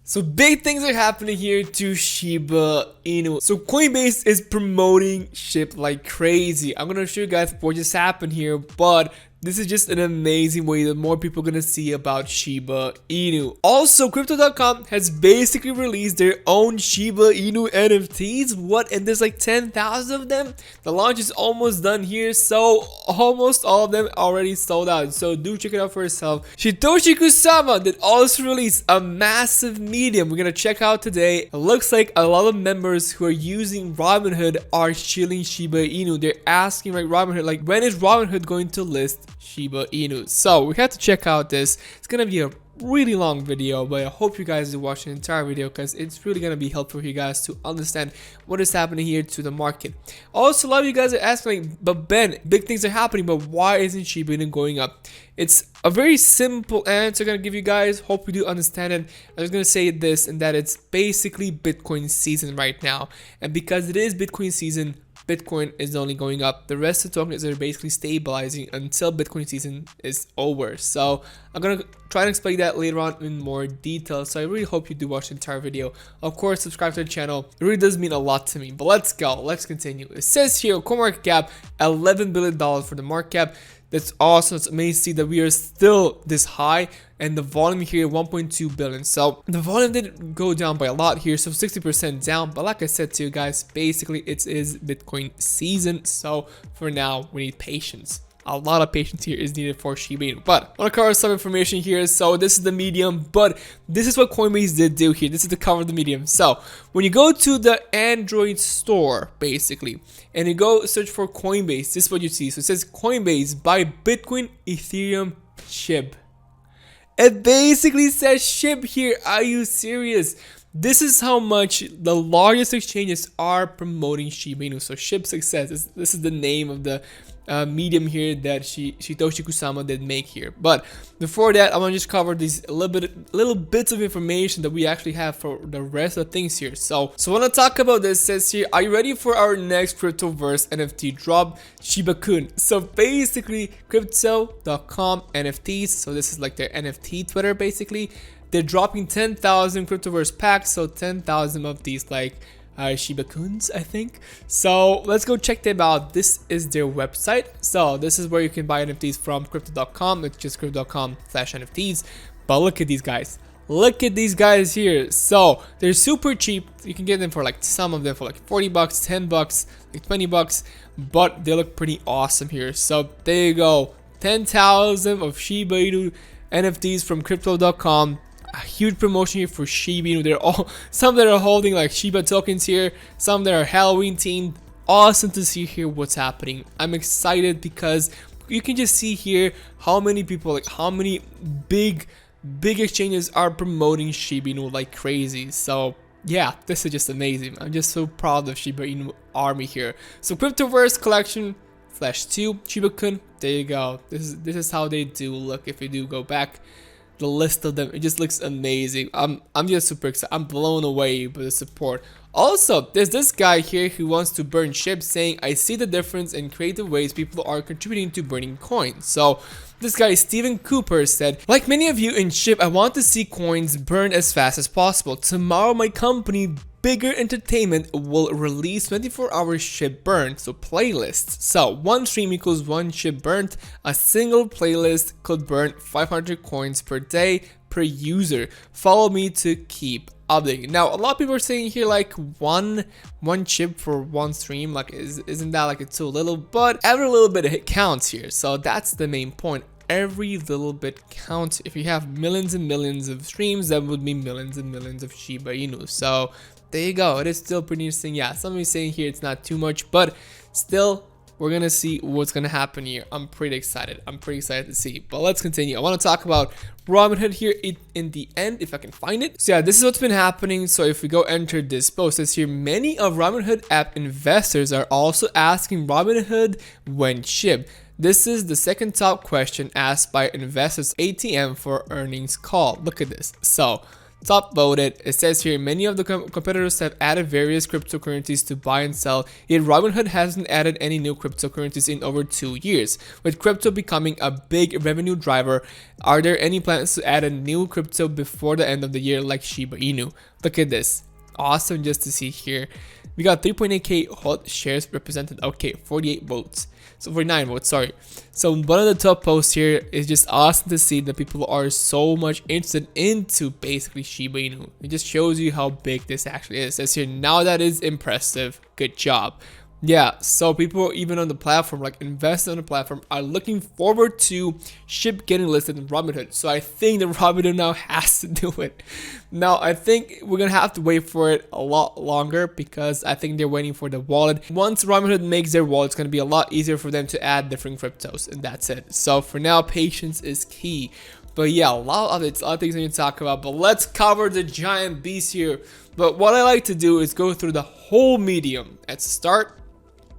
So big things are happening here to Shiba Inu. So Coinbase is promoting Shib like crazy. I'm gonna show you guys what just happened here, but this is just an amazing way that more people are gonna see about Shiba Inu. Also, crypto.com has basically released their own Shiba Inu NFTs. What? And there's like 10,000 of them. The launch is almost done here, so almost all of them already sold out. So do check it out for yourself. Satoshi Kusama did also release a massive medium we're gonna check out today. It looks like a lot of members who are using Robinhood are shilling Shiba Inu. They're asking like Robinhood, like, when is Robinhood going to list Shiba Inu? So we have to check out this. It's gonna be a really long video, but I hope you guys do watch the entire video because it's really gonna be helpful for you guys to understand what is happening here to the market. Also, a lot of you guys are asking, like, but Ben, big things are happening, but why isn't Shiba Inu going up? It's a very simple answer I'm gonna give you guys. Hope you do understand it. I'm just gonna say this, and that it's basically Bitcoin season right now, and because it is Bitcoin season, Bitcoin is only going up. The rest of the tokens are basically stabilizing until Bitcoin season is over. So I'm gonna try and explain that later on in more detail. So I really hope you do watch the entire video. Of course, subscribe to the channel. It really does mean a lot to me. But let's go. Let's continue. It says here, CoinMarketCap, $11 billion for the market cap. That's awesome. It's amazing to see that we are still this high, and the volume here 1.2 billion. So the volume did go down by a lot here, so 60% down. But like I said to you guys, basically it is Bitcoin season. So for now, we need patience. A lot of patience here is needed for Shiba Inu. But I want to cover some information here. So this is the medium, but this is what Coinbase did do here. This is the cover of the medium. So when you go to the Android store, basically, and you go search for Coinbase, this is what you see. So it says Coinbase buy Bitcoin, Ethereum, Shib. It basically says Shib here. Are you serious? This is how much the largest exchanges are promoting Shiba Inu. So Shib Success, this is the name of the medium here that Satoshi Kusama did make here. But before that, I want to just cover these little bits of information that we actually have for the rest of things here. So I want to talk about this. It says here, are you ready for our next Cryptoverse NFT drop, Shiba Kun? So basically, crypto.com NFTs. So this is like their NFT Twitter basically. They're dropping 10,000 Cryptoverse packs, so 10,000 of these like Shiba Kuns, I think. So let's go check them out. This is their website. So this is where you can buy NFTs from crypto.com. It's just crypto.com/NFTs. But look at these guys. Look at these guys here. So they're super cheap. You can get them for like some of them for like 40 bucks, 10 bucks, like 20 bucks. But they look pretty awesome here. So there you go. 10,000 of Shiba Inu NFTs from crypto.com. A huge promotion here for Shiba Inu. They're all, some that are holding like Shiba tokens here, some that are Halloween themed. Awesome to see here what's happening. I'm excited because you can just see here how many people, like how many big exchanges are promoting Shiba Inu like crazy. So yeah, this is just amazing. I'm just so proud of Shiba Inu army here. So Cryptoverse collection /2 Shiba Kun. There you go. This is how they do look. If you do go back, the list of them, it just looks amazing. I'm just super excited. I'm blown away by the support. Also, there's this guy here who wants to burn Shib, saying, I see the difference in creative ways people are contributing to burning coins. So this guy, Steven Cooper, said, like many of you in Shib, I want to see coins burned as fast as possible. Tomorrow, my company, Bigger Entertainment, will release 24-hour Shib burn, so playlists. So one stream equals one Shib burnt. A single playlist could burn 500 coins per day per user. Follow me to keep updating. Now, a lot of people are saying here like one chip for one stream, like isn't that like it's too little? But every little bit it counts here. So that's the main point. Every little bit counts. If you have millions and millions of streams, that would be millions and millions of Shiba Inu. So there you go. It is still pretty interesting. Yeah, somebody saying here it's not too much, but still we're gonna see what's gonna happen here. I'm pretty excited. I'm pretty excited to see. But let's continue. I want to talk about Robinhood here in the end, if I can find it. So yeah, this is what's been happening. So if we go enter this post, it says here, many of Robinhood app investors are also asking Robinhood when Shib. This is the second top question asked by investors ATM for earnings call. Look at this. So top voted. It says here many of the competitors have added various cryptocurrencies to buy and sell, yet Robinhood hasn't added any new cryptocurrencies in over 2 years. With crypto becoming a big revenue driver, are there any plans to add a new crypto before the end of the year like Shiba Inu? Look at this. Awesome just to see here. We got 3.8k hot shares represented. Okay, 48 votes. So 49 votes, sorry. So one of the top posts here is just awesome to see that people are so much interested into basically Shiba Inu. It just shows you how big this actually is. It says here, now that is impressive. Good job. Yeah, so people even on the platform, like investors on the platform, are looking forward to Shib getting listed in Robinhood. So I think that Robinhood now has to do it. Now I think we're gonna have to wait for it a lot longer because I think they're waiting for the wallet. Once Robinhood makes their wallet, it's gonna be a lot easier for them to add different cryptos, and that's it. So for now, patience is key. But yeah, a lot of it's other things we need to talk about. But let's cover the giant beast here. But what I like to do is go through the whole medium at the start.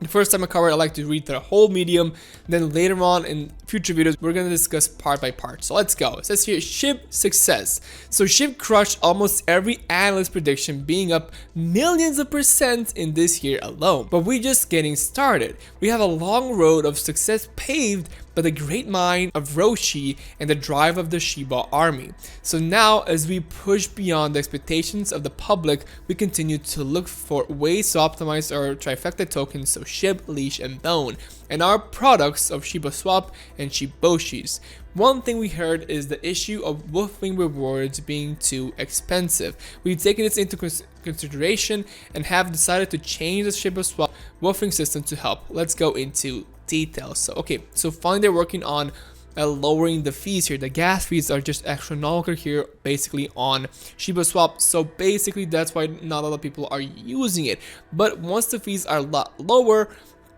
The first time I cover it, I like to read the whole medium. Then later on in future videos, we're going to discuss part by part. So let's go. It says here, Shib success. So Shib crushed almost every analyst prediction, being up millions of percent in this year alone. But we're just getting started. We have a long road of success paved by the great mind of Roshi and the drive of the Shiba army. So now, as we push beyond the expectations of the public, we continue to look for ways to optimize our trifecta tokens, so Shib, Leash, and Bone, and our products of shibaswap and shiboshis. One thing we heard is the issue of woofing rewards being too expensive. We've taken this into consideration and have decided to change the shibaswap woofing system to help. Let's go into details. So okay, so finally they're working on lowering the fees here. The gas fees are just astronomical here basically on shibaswap, so basically that's why not a lot of people are using it. But once the fees are a lot lower,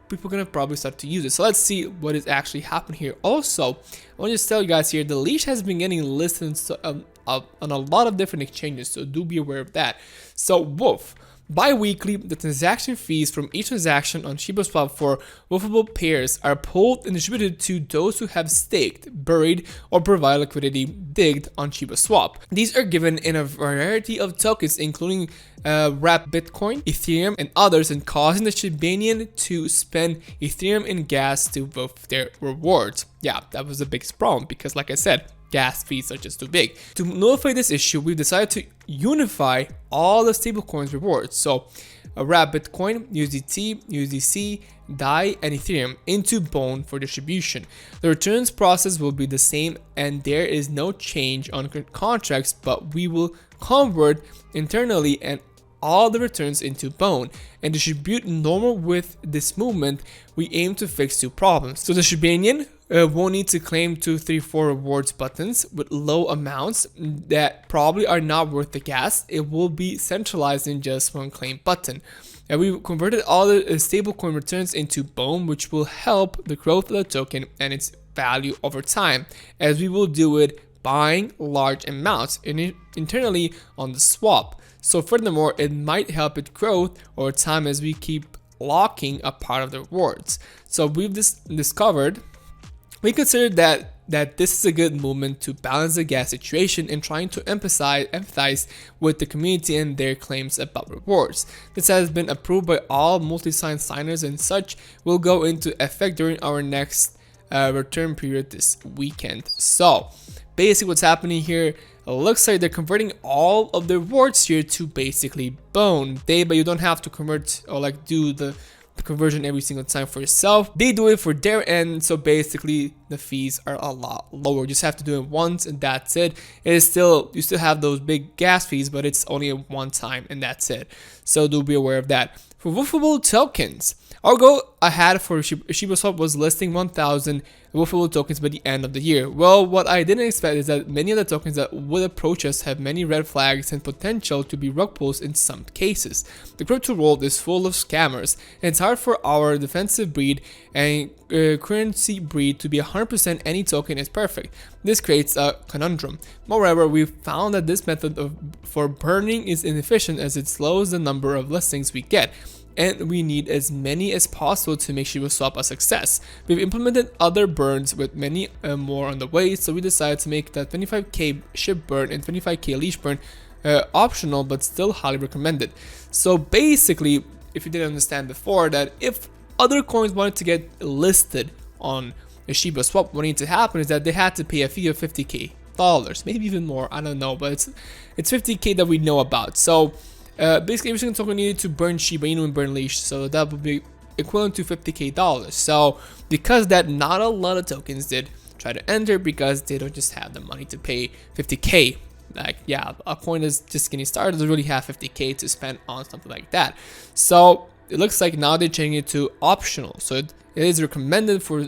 people are gonna probably start to use it. So let's see what is actually happening here. Also, I want to just tell you guys here, the leash has been getting listed on a lot of different exchanges, so do be aware of that. So woof. Bi-weekly, the transaction fees from each transaction on shibaswap for woofable pairs are pulled and distributed to those who have staked, buried, or provide liquidity digged on shibaswap. These are given in a variety of tokens, including wrap Bitcoin, Ethereum, and others, and causing the Shibanian to spend Ethereum in gas to woof their rewards. Yeah, that was the biggest problem because, like I said, gas fees are just too big. To nullify this issue, we've decided to unify all the stablecoins rewards. So wrap Bitcoin, USDT, USDC, DAI, and Ethereum into Bone for distribution. The returns process will be the same and there is no change on contracts, but we will convert internally and all the returns into Bone and distribute normal. With this movement, we aim to fix two problems. So the Shibanian won't need to claim 2, 3, 4 rewards buttons with low amounts that probably are not worth the gas. It will be centralized in just one claim button. And we converted all the stablecoin returns into Bone, which will help the growth of the token and its value over time, as we will do it buying large amounts internally on the swap. So furthermore, it might help it growth over time as we keep locking a part of the rewards. So we've discovered, we considered that this is a good movement to balance the gas situation and trying to empathize with the community and their claims about rewards. This has been approved by all multi-sign signers and such will go into effect during our next return period this weekend. So basically what's happening here, it looks like they're converting all of the rewards here to basically Bone. But you don't have to convert or like do the conversion every single time for yourself. They do it for their end, so basically the fees are a lot lower. You just have to do it once and that's it. It is still, you still have those big gas fees, but it's only a one time and that's it. So do be aware of that. For woofable tokens, our goal ahead for shibaswap was listing 1,000 woofable tokens by the end of the year. Well, what I didn't expect is that many of the tokens that would approach us have many red flags and potential to be rug pulls in some cases. The crypto world is full of scammers, and it's hard for our defensive breed and currency breed to be 100% any token is perfect. This creates a conundrum. Moreover, we found that this method for burning is inefficient as it slows the number of listings we get, and we need as many as possible to make shibaswap a success. We've implemented other burns with many more on the way, so we decided to make that 25k Shib burn and 25k Leash burn optional, but still highly recommended. So basically, if you didn't understand before, that if other coins wanted to get listed on a Shiba swap, what needs to happen is that they had to pay a fee of $50K, maybe even more, I don't know, but it's $50K that we know about. So basically every single token needed to burn Shiba Inu and burn leash, so that would be equivalent to $50K. So because that, not a lot of tokens did try to enter because they don't just have the money to pay $50K. Like, yeah, a coin is just getting started, doesn't really have $50K to spend on something like that. So it looks like now they're changing it to optional. So it is recommended for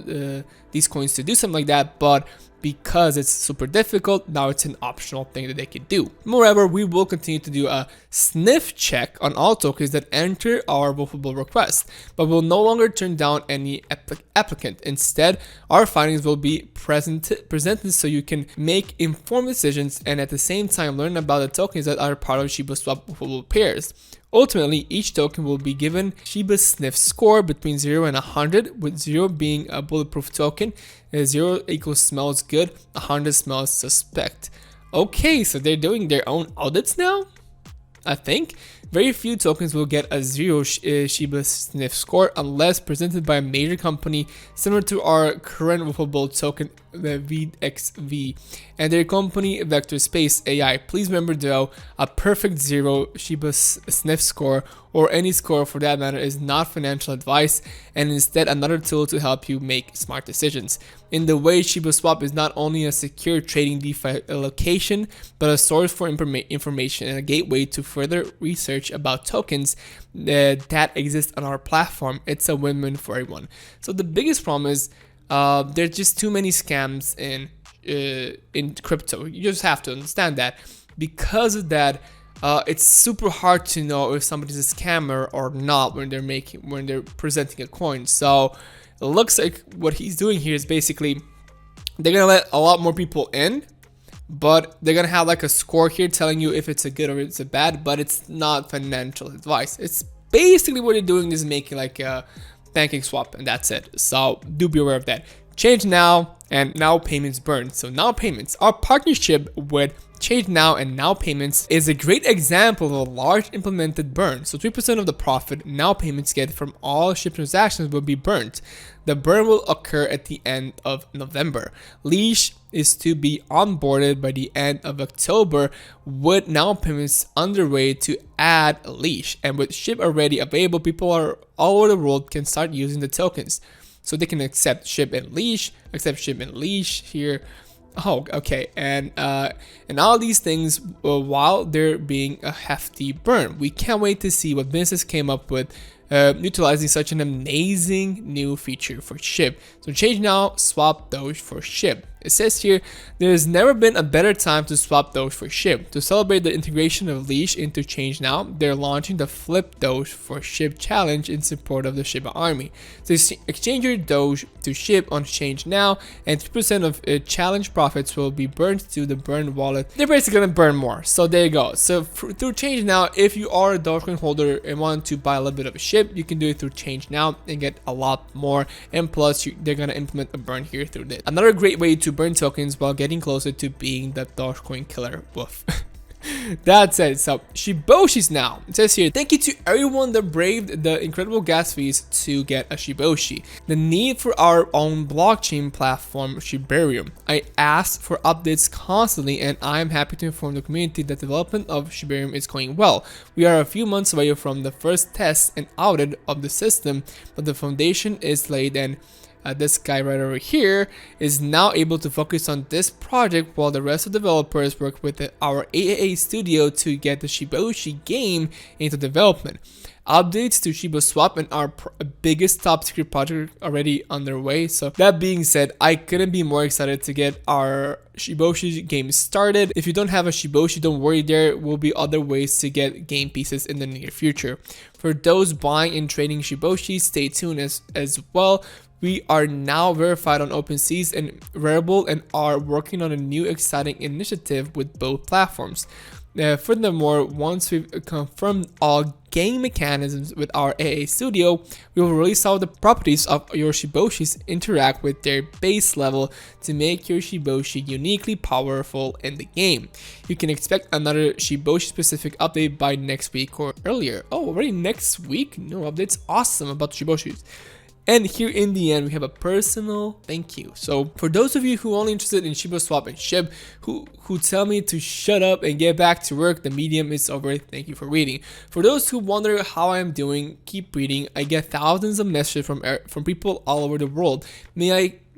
these coins to do something like that, but because it's super difficult, now it's an optional thing that they can do. Moreover, we will continue to do a sniff check on all tokens that enter our wolfable request, but we'll no longer turn down any applicant. Instead, our findings will be presented so you can make informed decisions and at the same time learn about the tokens that are part of shibaswap wolfable pairs. Ultimately, each token will be given Shiba sniff score between 0 and 100, with 0 being a bulletproof token, 0 equals smells good, 100 smells suspect. Okay, so they're doing their own audits now? I think very few tokens will get a 0 Shiba sniff score unless presented by a major company similar to our current wolfable token, the VXV, and their company Vector Space AI. Please remember though, a perfect 0 Shiba sniff score, or any score for that matter, is not financial advice and instead another tool to help you make smart decisions. In the way, shibaswap is not only a secure trading DeFi location, but a source for information and a gateway to further research about tokens that exist on our platform. It's a win-win for everyone. So the biggest problem is there's just too many scams in crypto. You just have to understand that. Because of that, it's super hard to know if somebody's a scammer or not when they're presenting a coin. So it looks like what he's doing here is basically they're gonna let a lot more people in, but they're gonna have like a score here telling you if it's a good or it's a bad, but it's not financial advice. It's basically what they're doing is making like a banking swap, and that's it. So do be aware of that. Change now and now payments burn. So now payments, our partnership with Change Now and Now Payments is a great example of a large implemented burn. So 3% of the profit Now Payments get from all Shib transactions will be burnt. The burn will occur at the end of November. Leash is to be onboarded by the end of October, with Now Payments underway to add a leash. And with Shib already available, people all over the world can start using the tokens. So they can accept Shib and leash here. Oh, okay, and all these things while they're being a hefty burn. We can't wait to see what businesses came up with utilizing such an amazing new feature for Shib. So Change Now, swap Doge for Shib. It says here, there has never been a better time to swap Doge for Shib. To celebrate the integration of Leash into Change Now, they're launching the Flip Doge for Shib challenge in support of the Shiba army. So exchange your Doge to Shib on Change Now, and 3% of challenge profits will be burnt to the burn wallet. They're basically gonna burn more. So there you go. So through Change Now, if you are a Dogecoin holder and want to buy a little bit of a Shib, you can do it through Change Now and get a lot more. And plus, they're gonna implement a burn here through this. Another great way to burn tokens while getting closer to being the Dogecoin killer. Woof. That's it. So Shiboshis now. It says here, thank you to everyone that braved the incredible gas fees to get a Shiboshi. The need for our own blockchain platform, Shibarium. I ask for updates constantly, and I am happy to inform the community that development of Shibarium is going well. We are a few months away from the first test and audit of the system, but the foundation is laid, and this guy right over here is now able to focus on this project while the rest of the developers work with our AAA studio to get the Shiboshi game into development. Updates to shibaswap and our biggest top secret project already underway. So that being said, I couldn't be more excited to get our Shiboshi game started. If you don't have a Shiboshi, don't worry, there will be other ways to get game pieces in the near future. For those buying and trading Shiboshi, stay tuned as well. We are now verified on OpenSeas and Rarible and are working on a new exciting initiative with both platforms. Furthermore, once we've confirmed all game mechanisms with our AA Studio, we will release how the properties of your Shiboshis interact with their base level to make your Shiboshi uniquely powerful in the game. You can expect another Shiboshi specific update by next week or earlier. Oh, already next week? No updates? Awesome about the Shiboshis. And here in the end, we have a personal thank you. So for those of you who are only interested in shibaswap and Shib, who tell me to shut up and get back to work, the medium is over. Thank you for reading. For those who wonder how I'm doing, keep reading. I get thousands of messages from people all over the world.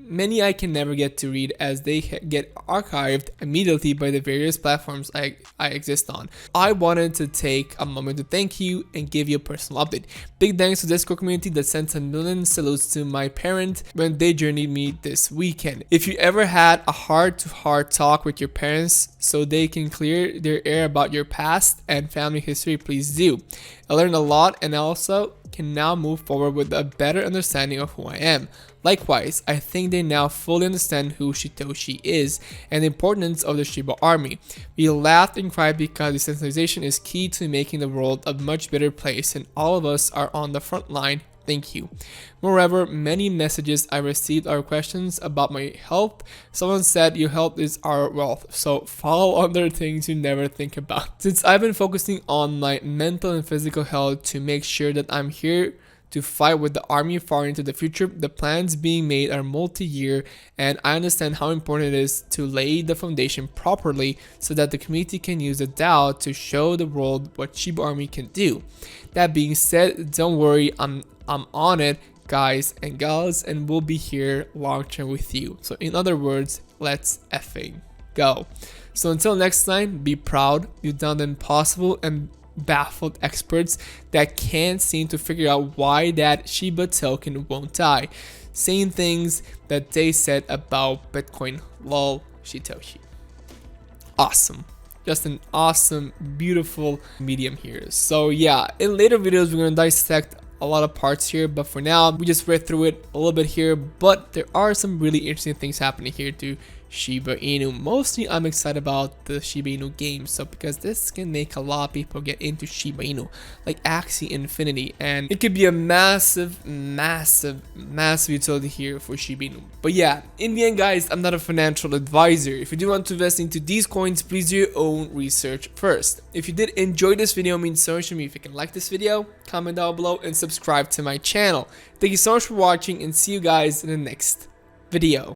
Many I can never get to read as they get archived immediately by the various platforms I exist on. I wanted to take a moment to thank you and give you a personal update. Big thanks to the Discord community that sent a million salutes to my parents when they journeyed me this weekend. If you ever had a heart-to-heart talk with your parents so they can clear their air about your past and family history, please do. I learned a lot and also can now move forward with a better understanding of who I am. Likewise, I think they now fully understand who Shitoshi is and the importance of the Shiba army. We laughed and cried because decentralization is key to making the world a much better place, and all of us are on the front line. Thank you. Moreover, many messages I received are questions about my health. Someone said your health is our wealth, so follow other things you never think about. Since I've been focusing on my mental and physical health to make sure that I'm here to fight with the army far into the future, the plans being made are multi-year, and I understand how important it is to lay the foundation properly so that the community can use the DAO to show the world what Shiba Army can do. That being said, don't worry, I'm on it, guys and gals, and we'll be here long term with you. So in other words, let's effing go. So until next time, be proud, you've done the impossible, and baffled experts that can't seem to figure out why that Shiba token won't die, saying things that they said about Bitcoin. Lol, Shitoshi. Awesome. Just an awesome, beautiful medium here. So yeah, in later videos we're gonna dissect a lot of parts here, but for now we just read through it a little bit here. But there are some really interesting things happening here to Shiba Inu. Mostly I'm excited about the Shiba Inu game, so because this can make a lot of people get into Shiba Inu, like Axie Infinity, and it could be a massive utility here for Shiba Inu. But yeah, in the end guys, I'm not a financial advisor. If you do want to invest into these coins, please do your own research first. If you did enjoy this video, it means so much to me if you can like this video, comment down below, and subscribe to my channel. Thank you so much for watching, and see you guys in the next video.